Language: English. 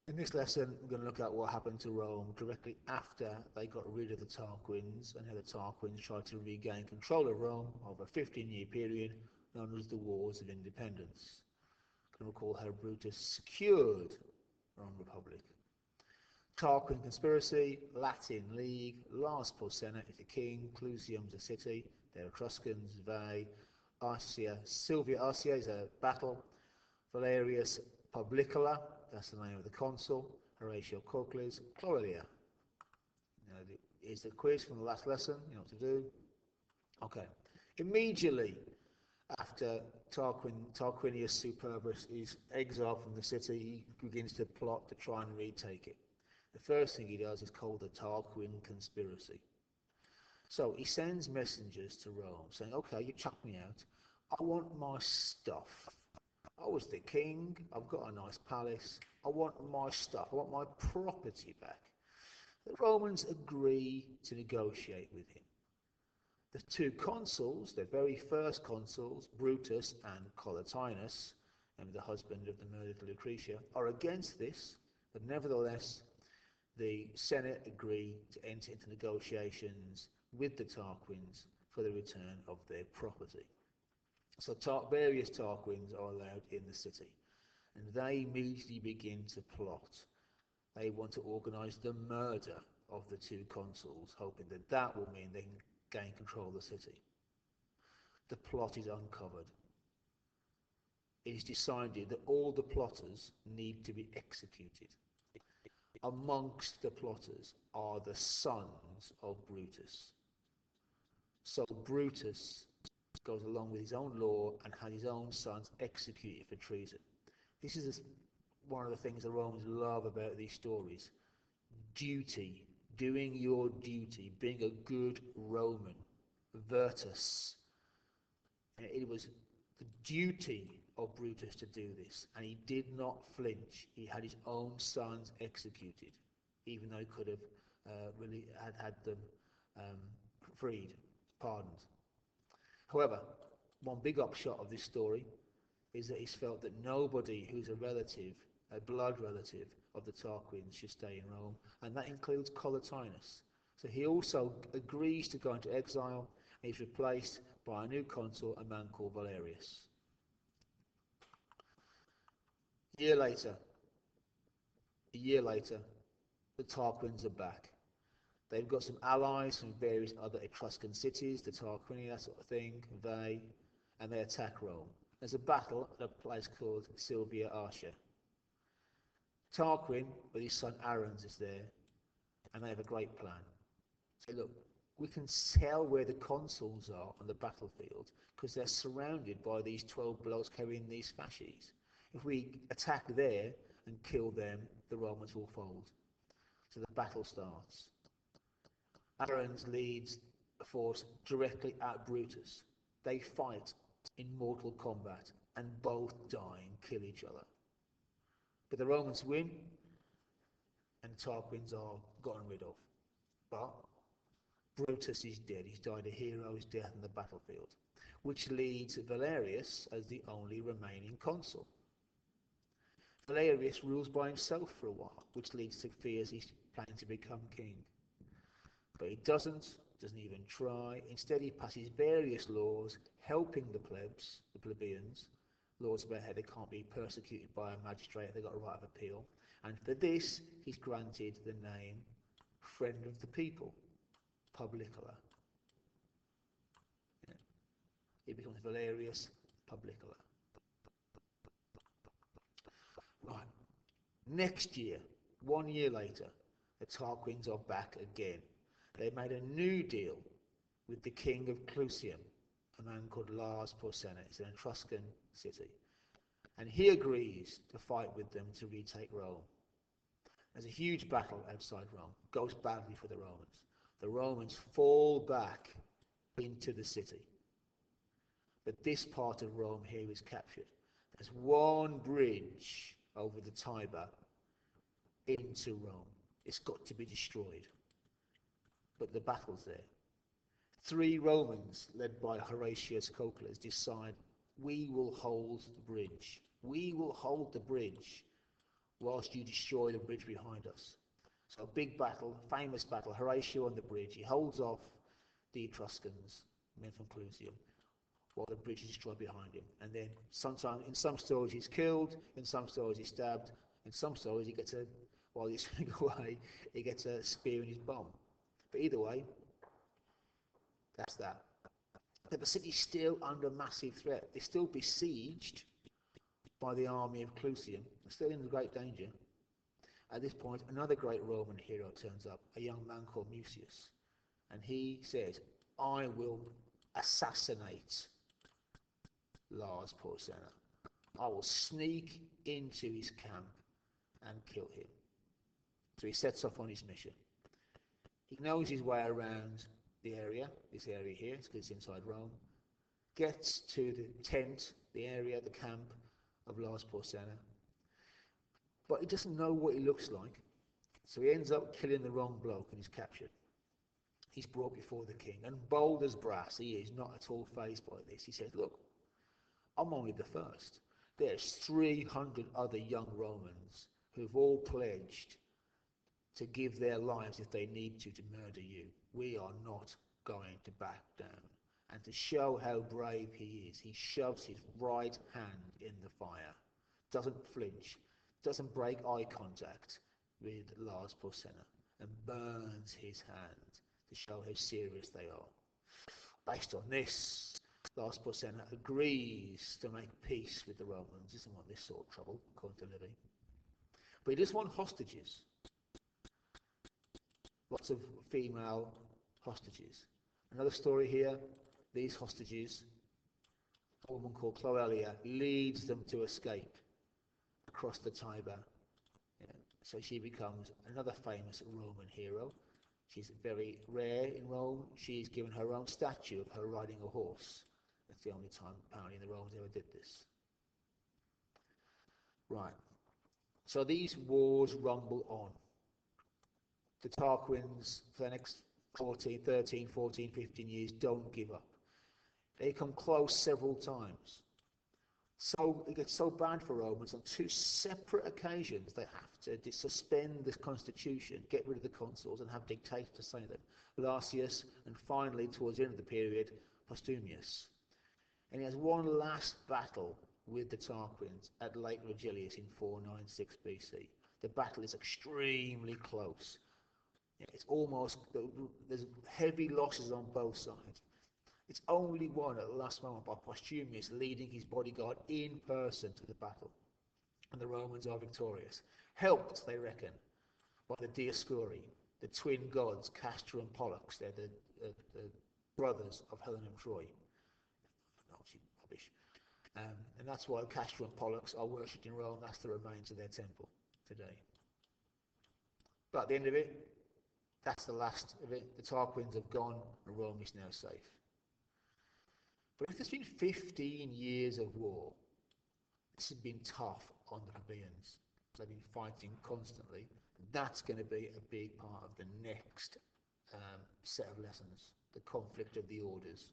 In this lesson, we're going to look at what happened to Rome directly after they got rid of the Tarquins and how the Tarquins tried to regain control of Rome over a 15-year period known as the Wars of Independence. You can recall how Brutus secured Roman Republic. Tarquin conspiracy, Latin League, Lars Porsena is the king, Clusium's a city, the Etruscans, Veii, Arcia, Silvia Arcia is a battle, Valerius Publicola, that's the name of the consul, Horatio Cocles, Chlorelia. Is the quiz from the last lesson, you know what to do. Okay. Immediately after Tarquinius Superbus is exiled from the city, he begins to plot to try and retake it. The first thing he does is called the Tarquin conspiracy. So he sends messengers to Rome saying, okay, you chuck me out. I want my stuff. I was the king. I've got a nice palace. I want my stuff. I want my property back. The Romans agree to negotiate with him. The two consuls, the very first consuls, Brutus and Collatinus, and the husband of the murdered Lucretia, are against this, but nevertheless, the Senate agree to enter into negotiations with the Tarquins for the return of their property. So various Tarquins are allowed in the city, and they immediately begin to plot. They want to organise the murder of the two consuls, hoping that that will mean they can gain control of the city. The plot is uncovered. It is decided that all the plotters need to be executed. Amongst the plotters are the sons of Brutus. So Brutus goes along with his own law and had his own sons executed for treason. This is one of the things the Romans love about these stories. Duty, doing your duty, being a good Roman, virtus. It was the duty of Brutus to do this, and he did not flinch. He had his own sons executed, even though he could have really had them freed, pardoned. However, one big upshot of this story is that he's felt that nobody who's a relative, a blood relative of the Tarquins should stay in Rome, and that includes Collatinus. So he also agrees to go into exile, and he's replaced by a new consul, a man called Valerius. A year later, the Tarquins are back. They've got some allies from various other Etruscan cities, the Tarquini, that sort of thing, Veii, and they attack Rome. There's a battle at a place called Silvia Arcia. Tarquin, with his son Arruns, is there, and they have a great plan. Say, look, we can tell where the consuls are on the battlefield because they're surrounded by these 12 blokes carrying these fasces. If we attack there and kill them, the Romans will fold. So the battle starts. Arruns leads a force directly at Brutus. They fight in mortal combat and both die and kill each other. But the Romans win and Tarquins are gotten rid of. But Brutus is dead. He's died a hero's death on the battlefield, which leads Valerius as the only remaining consul. Valerius rules by himself for a while, which leads to fears he's planning to become king. But he doesn't even try. Instead, he passes various laws helping the plebs, the plebeians, laws about how they can't be persecuted by a magistrate, they've got a right of appeal. And for this, he's granted the name Friend of the People, Publicola. Yeah. He becomes Valerius Publicola. Right. Next year, 1 year later, the Tarquins are back again. They made a new deal with the king of Clusium, a man called Lars Porsena. It's an Etruscan city. And he agrees to fight with them to retake Rome. There's a huge battle outside Rome. Goes badly for the Romans. The Romans fall back into the city. But this part of Rome here is captured. There's one bridge over the Tiber into Rome. It's got to be destroyed. But the battle's there. 3 Romans, led by Horatius Cocles, decide, we will hold the bridge. We will hold the bridge whilst you destroy the bridge behind us. So a big battle, famous battle, Horatio on the bridge. He holds off the Etruscans, men from Clusium, while the bridge is destroyed behind him. And then sometimes, in some stories he's killed, in some stories he's stabbed, in some stories he gets while he's swimming away, he gets a spear in his bum. But either way, that's that. But the city's still under massive threat. They're still besieged by the army of Clusium. They're still in great danger. At this point, another great Roman hero turns up, a young man called Mucius. And he says, I will assassinate Lars Porsena. I will sneak into his camp and kill him. So he sets off on his mission. He knows his way around the area, this area here, because it's inside Rome, gets to the tent, the area, the camp of Lars Porsena, but he doesn't know what he looks like, so he ends up killing the wrong bloke and he's captured. He's brought before the king, and bold as brass, he is not at all fazed by this. He says, look, I'm only the first. There's 300 other young Romans who've all pledged to give their lives if they need to murder you. We are not going to back down. And to show how brave he is, he shoves his right hand in the fire, doesn't flinch, doesn't break eye contact with Lars Porsena, and burns his hand to show how serious they are. Based on this, Lars Porsena agrees to make peace with the Romans. He doesn't want this sort of trouble, according to Livy. But he does want hostages. Lots of female hostages. Another story here, these hostages, a woman called Cloelia leads them to escape across the Tiber. Yeah. So she becomes another famous Roman hero. She's very rare in Rome. She's given her own statue of her riding a horse. That's the only time apparently the Romans ever did this. Right. So these wars rumble on. The Tarquins, for the next 14, 13, 14, 15 years, don't give up. They come close several times. So it gets so bad for Romans on two separate occasions they have to suspend the constitution, get rid of the consuls, and have dictators to say them. Larsius, and finally, towards the end of the period, Postumius. And he has one last battle with the Tarquins at Lake Regillius in 496 BC. The battle is extremely close. It's almost, there's heavy losses on both sides. It's only won at the last moment by Postumius leading his bodyguard in person to the battle. And the Romans are victorious. Helped, they reckon, by the Dioscuri, the twin gods, Castor and Pollux. They're the brothers of Helen of Troy. Obviously rubbish. And that's why Castor and Pollux are worshipped in Rome. That's the remains of their temple today. But at the end of it, that's the last of it. The Tarquins have gone and Rome is now safe. But if there's been 15 years of war, this has been tough on the plebeians. They've been fighting constantly. That's going to be a big part of the next set of lessons, the conflict of the orders.